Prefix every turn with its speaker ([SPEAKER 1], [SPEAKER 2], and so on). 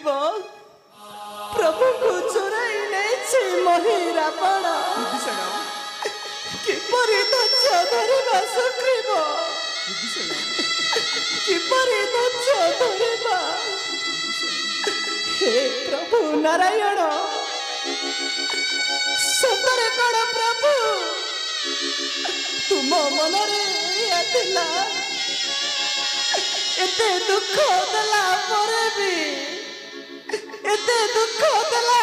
[SPEAKER 1] प्रभु को चोराई नहीं महिरा बड़ा किपरि धैर्य धरिबा सुग्रीव किपरि धैर्य धरिबा हे प्रभु नारायण सतरे कण प्रभु तुम मनरे आतिला एते दुख देला परे भी एते दुख देला